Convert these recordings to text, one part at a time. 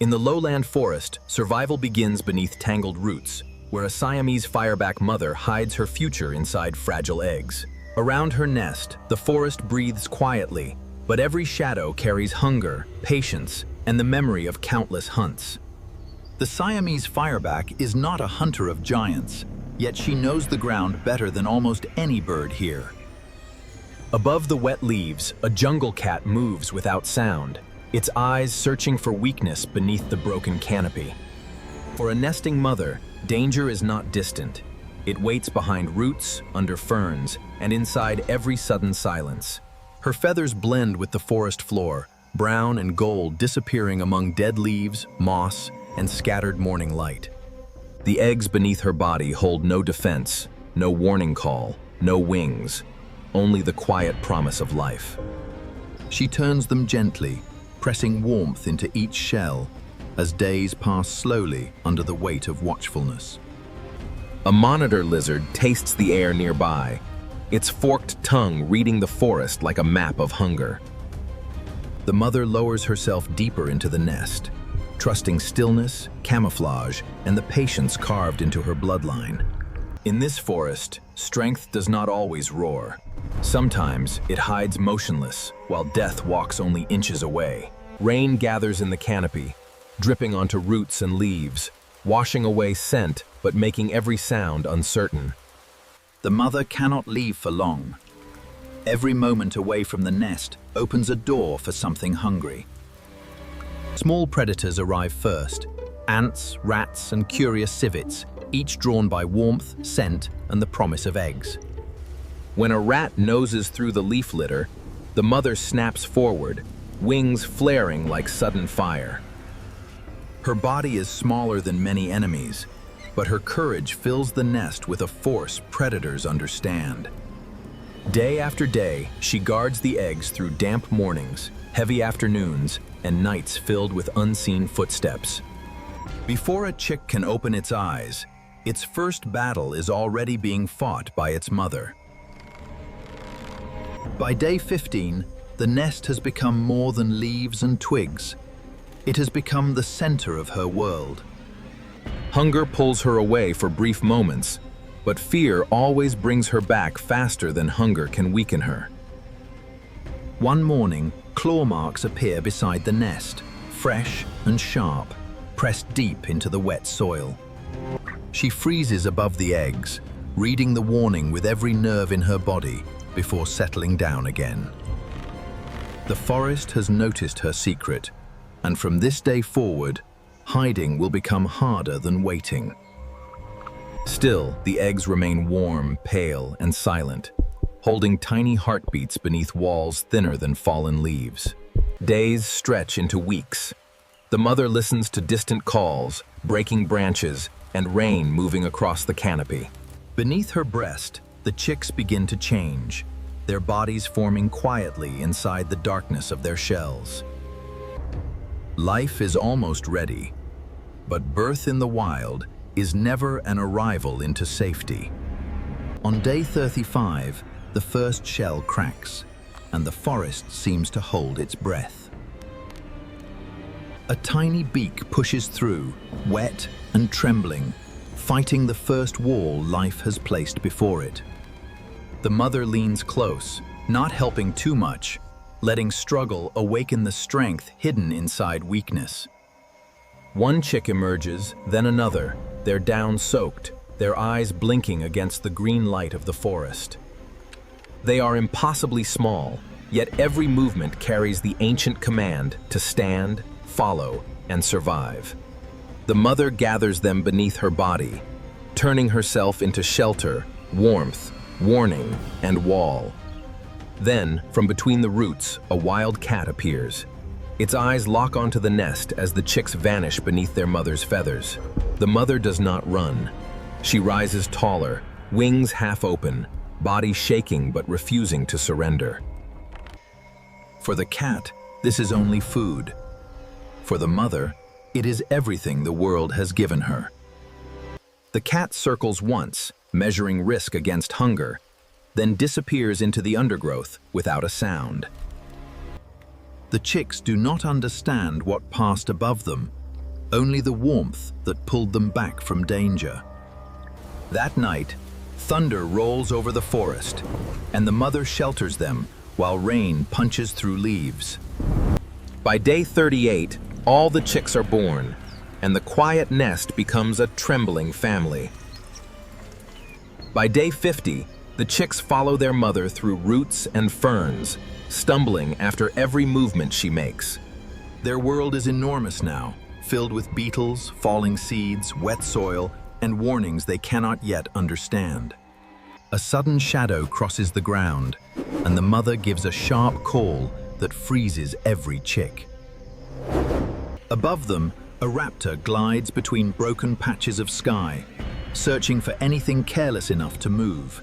In the lowland forest, survival begins beneath tangled roots, where a Siamese fireback mother hides her future inside fragile eggs. Around her nest, the forest breathes quietly, but every shadow carries hunger, patience, and the memory of countless hunts. The Siamese fireback is not a hunter of giants, yet she knows the ground better than almost any bird here. Above the wet leaves, a jungle cat moves without sound, its eyes searching for weakness beneath the broken canopy. For a nesting mother, danger is not distant. It waits behind roots, under ferns, and inside every sudden silence. Her feathers blend with the forest floor, brown and gold disappearing among dead leaves, moss, and scattered morning light. The eggs beneath her body hold no defense, no warning call, no wings, only the quiet promise of life. She turns them gently, pressing warmth into each shell as days pass slowly under the weight of watchfulness. A monitor lizard tastes the air nearby, its forked tongue reading the forest like a map of hunger. The mother lowers herself deeper into the nest, trusting stillness, camouflage, and the patience carved into her bloodline. In this forest, strength does not always roar. Sometimes it hides motionless, while death walks only inches away. Rain gathers in the canopy, dripping onto roots and leaves, washing away scent but making every sound uncertain. The mother cannot leave for long. Every moment away from the nest opens a door for something hungry. Small predators arrive first, ants, rats, and curious civets, each drawn by warmth, scent, and the promise of eggs. When a rat noses through the leaf litter, the mother snaps forward, wings flaring like sudden fire. Her body is smaller than many enemies, but her courage fills the nest with a force predators understand. Day after day, she guards the eggs through damp mornings, heavy afternoons, and nights filled with unseen footsteps. Before a chick can open its eyes, its first battle is already being fought by its mother. By day 15, the nest has become more than leaves and twigs. It has become the center of her world. Hunger pulls her away for brief moments, but fear always brings her back faster than hunger can weaken her. One morning, claw marks appear beside the nest, fresh and sharp, pressed deep into the wet soil. She freezes above the eggs, reading the warning with every nerve in her body before settling down again. The forest has noticed her secret, and from this day forward, hiding will become harder than waiting. Still, the eggs remain warm, pale, and silent, holding tiny heartbeats beneath walls thinner than fallen leaves. Days stretch into weeks. The mother listens to distant calls, breaking branches, and rain moving across the canopy. Beneath her breast, the chicks begin to change, their bodies forming quietly inside the darkness of their shells. Life is almost ready, but birth in the wild is never an arrival into safety. On day 35, the first shell cracks, and the forest seems to hold its breath. A tiny beak pushes through, wet and trembling, fighting the first wall life has placed before it. The mother leans close, not helping too much, letting struggle awaken the strength hidden inside weakness. One chick emerges, then another, their down soaked, their eyes blinking against the green light of the forest. They are impossibly small, yet every movement carries the ancient command to stand, follow, and survive. The mother gathers them beneath her body, turning herself into shelter, warmth, warning, and wall. Then, from between the roots, a wild cat appears. Its eyes lock onto the nest as the chicks vanish beneath their mother's feathers. The mother does not run. She rises taller, wings half open, body shaking but refusing to surrender. For the cat, this is only food. For the mother, it is everything the world has given her. The cat circles once, measuring risk against hunger, then disappears into the undergrowth without a sound. The chicks do not understand what passed above them, only the warmth that pulled them back from danger. That night, thunder rolls over the forest, and the mother shelters them while rain punches through leaves. By day 38, all the chicks are born, and the quiet nest becomes a trembling family. By day 50, the chicks follow their mother through roots and ferns, stumbling after every movement she makes. Their world is enormous now, filled with beetles, falling seeds, wet soil, and warnings they cannot yet understand. A sudden shadow crosses the ground, and the mother gives a sharp call that freezes every chick. Above them, a raptor glides between broken patches of sky, searching for anything careless enough to move.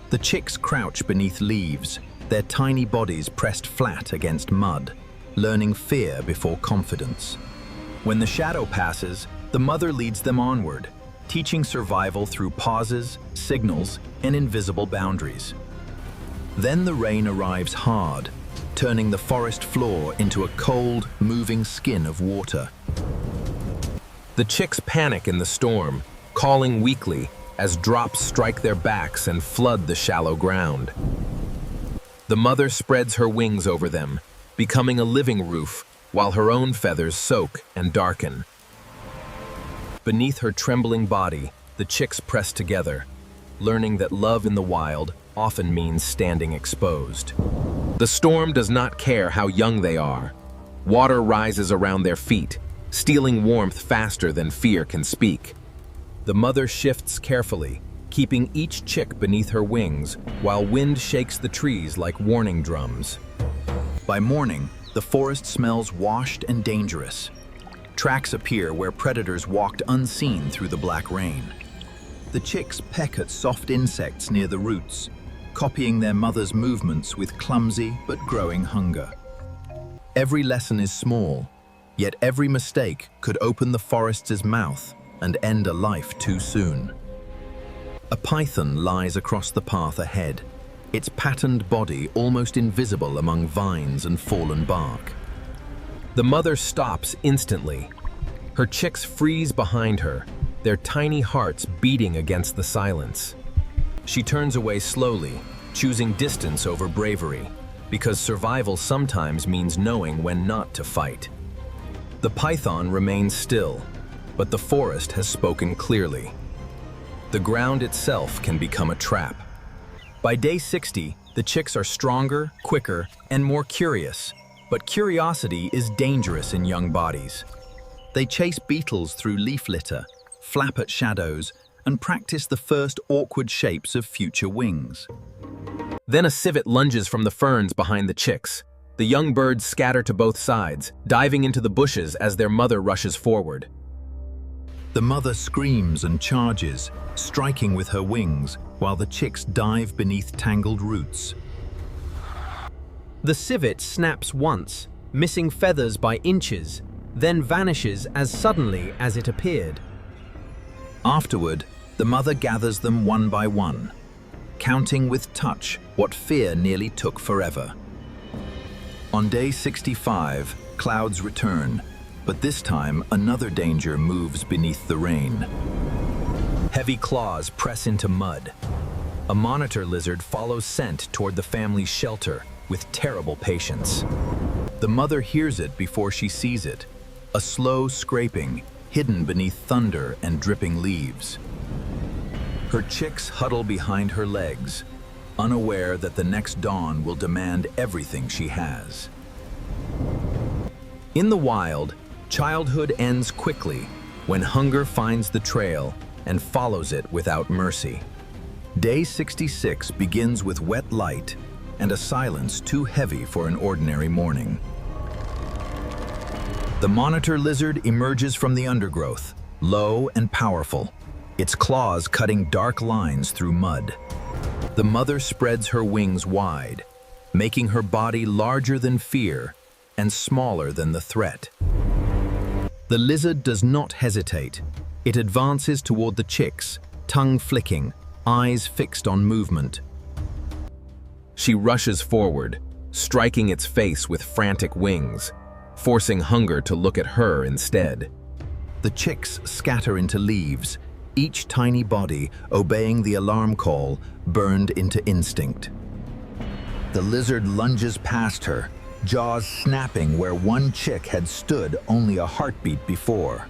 The chicks crouch beneath leaves, their tiny bodies pressed flat against mud, learning fear before confidence. When the shadow passes, the mother leads them onward, teaching survival through pauses, signals, and invisible boundaries. Then the rain arrives hard, turning the forest floor into a cold, moving skin of water. The chicks panic in the storm, calling weakly as drops strike their backs and flood the shallow ground. The mother spreads her wings over them, becoming a living roof, while her own feathers soak and darken. Beneath her trembling body, the chicks press together, learning that love in the wild often means standing exposed. The storm does not care how young they are. Water rises around their feet, stealing warmth faster than fear can speak. The mother shifts carefully, keeping each chick beneath her wings, while wind shakes the trees like warning drums. By morning, the forest smells washed and dangerous. Tracks appear where predators walked unseen through the black rain. The chicks peck at soft insects near the roots, copying their mother's movements with clumsy but growing hunger. Every lesson is small, yet every mistake could open the forest's mouth and end a life too soon. A python lies across the path ahead, its patterned body almost invisible among vines and fallen bark. The mother stops instantly. Her chicks freeze behind her, their tiny hearts beating against the silence. She turns away slowly, choosing distance over bravery, because survival sometimes means knowing when not to fight. The python remains still, but the forest has spoken clearly. The ground itself can become a trap. By day 60, the chicks are stronger, quicker, and more curious, but curiosity is dangerous in young bodies. They chase beetles through leaf litter, flap at shadows, and practice the first awkward shapes of future wings. Then a civet lunges from the ferns behind the chicks. The young birds scatter to both sides, diving into the bushes as their mother rushes forward. The mother screams and charges, striking with her wings, while the chicks dive beneath tangled roots. The civet snaps once, missing feathers by inches, then vanishes as suddenly as it appeared. Afterward, the mother gathers them one by one, counting with touch what fear nearly took forever. On day 65, clouds return, but this time another danger moves beneath the rain. Heavy claws press into mud. A monitor lizard follows scent toward the family's shelter with terrible patience. The mother hears it before she sees it, a slow scraping hidden beneath thunder and dripping leaves. Her chicks huddle behind her legs, unaware that the next dawn will demand everything she has. In the wild, childhood ends quickly when hunger finds the trail and follows it without mercy. Day 66 begins with wet light and a silence too heavy for an ordinary morning. The monitor lizard emerges from the undergrowth, low and powerful, its claws cutting dark lines through mud. The mother spreads her wings wide, making her body larger than fear and smaller than the threat. The lizard does not hesitate. It advances toward the chicks, tongue flicking, eyes fixed on movement. She rushes forward, striking its face with frantic wings, forcing hunger to look at her instead. The chicks scatter into leaves, each tiny body, obeying the alarm call, burned into instinct. The lizard lunges past her, jaws snapping where one chick had stood only a heartbeat before.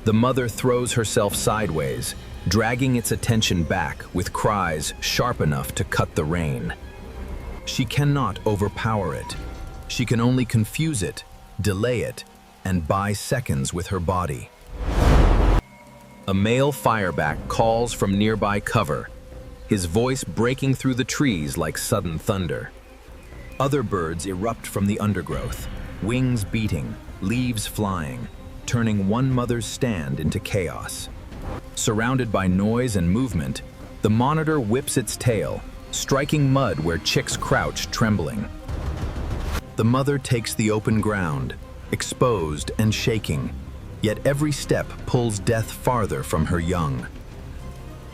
The mother throws herself sideways, dragging its attention back with cries sharp enough to cut the rain. She cannot overpower it. She can only confuse it, delay it, and buy seconds with her body. A male fireback calls from nearby cover, his voice breaking through the trees like sudden thunder. Other birds erupt from the undergrowth, wings beating, leaves flying, turning one mother's stand into chaos. Surrounded by noise and movement, the monitor whips its tail, striking mud where chicks crouch trembling. The mother takes the open ground, exposed and shaking, yet every step pulls death farther from her young.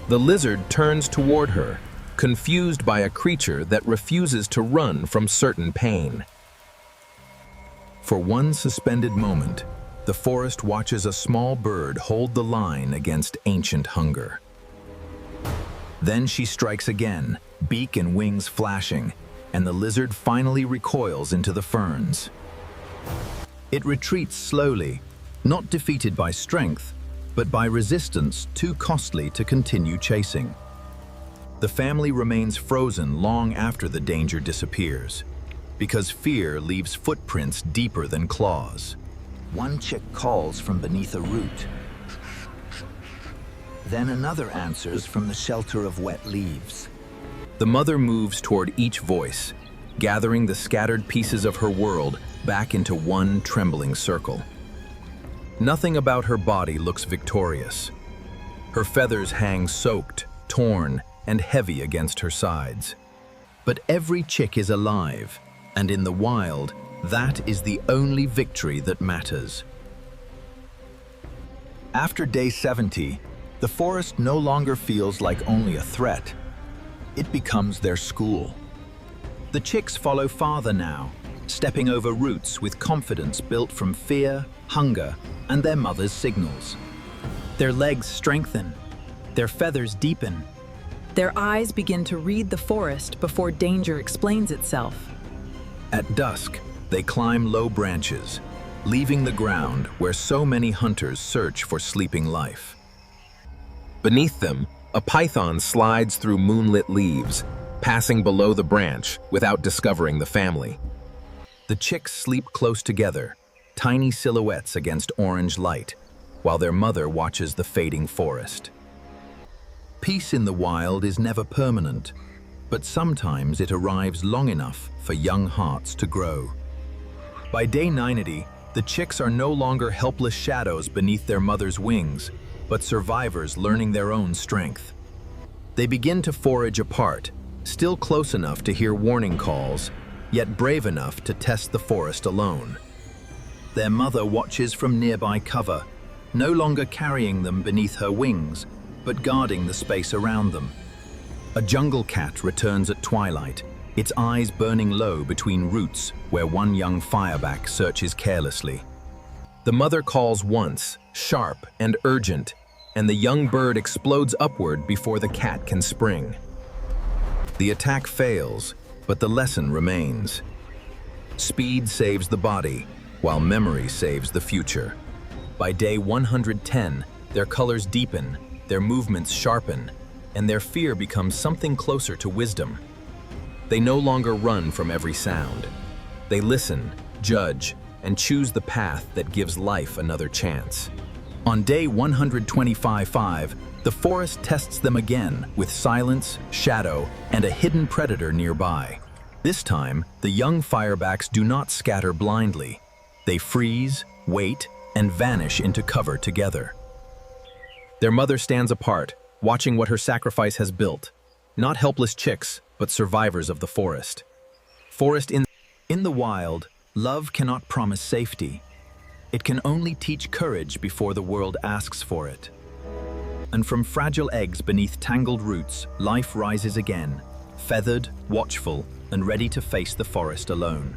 The lizard turns toward her, confused by a creature that refuses to run from certain pain. For one suspended moment, the forest watches a small bird hold the line against ancient hunger. Then she strikes again, beak and wings flashing, and the lizard finally recoils into the ferns. It retreats slowly, not defeated by strength, but by resistance too costly to continue chasing. The family remains frozen long after the danger disappears, because fear leaves footprints deeper than claws. One chick calls from beneath a root. Then another answers from the shelter of wet leaves. The mother moves toward each voice, gathering the scattered pieces of her world back into one trembling circle. Nothing about her body looks victorious. Her feathers hang soaked, torn, and heavy against her sides. But every chick is alive, and in the wild, that is the only victory that matters. After day 70, the forest no longer feels like only a threat. It becomes their school. The chicks follow father now, stepping over roots with confidence built from fear, hunger, and their mother's signals. Their legs strengthen, their feathers deepen. Their eyes begin to read the forest before danger explains itself. At dusk, they climb low branches, leaving the ground where so many hunters search for sleeping life. Beneath them, a python slides through moonlit leaves, passing below the branch without discovering the family. The chicks sleep close together, tiny silhouettes against orange light, while their mother watches the fading forest. Peace in the wild is never permanent, but sometimes it arrives long enough for young hearts to grow. By day 90, the chicks are no longer helpless shadows beneath their mother's wings, but survivors learning their own strength. They begin to forage apart, still close enough to hear warning calls, yet brave enough to test the forest alone. Their mother watches from nearby cover, no longer carrying them beneath her wings, but guarding the space around them. A jungle cat returns at twilight, its eyes burning low between roots where one young fireback searches carelessly. The mother calls once, sharp and urgent, and the young bird explodes upward before the cat can spring. The attack fails, but the lesson remains. Speed saves the body, while memory saves the future. By day 110, their colors deepen, their movements sharpen, and their fear becomes something closer to wisdom. They no longer run from every sound. They listen, judge, and choose the path that gives life another chance. On day 125, the forest tests them again with silence, shadow, and a hidden predator nearby. This time, the young firebacks do not scatter blindly. They freeze, wait, and vanish into cover together. Their mother stands apart, watching what her sacrifice has built. Not helpless chicks, but survivors of the forest. In the wild, love cannot promise safety. It can only teach courage before the world asks for it. And from fragile eggs beneath tangled roots, life rises again, feathered, watchful, and ready to face the forest alone.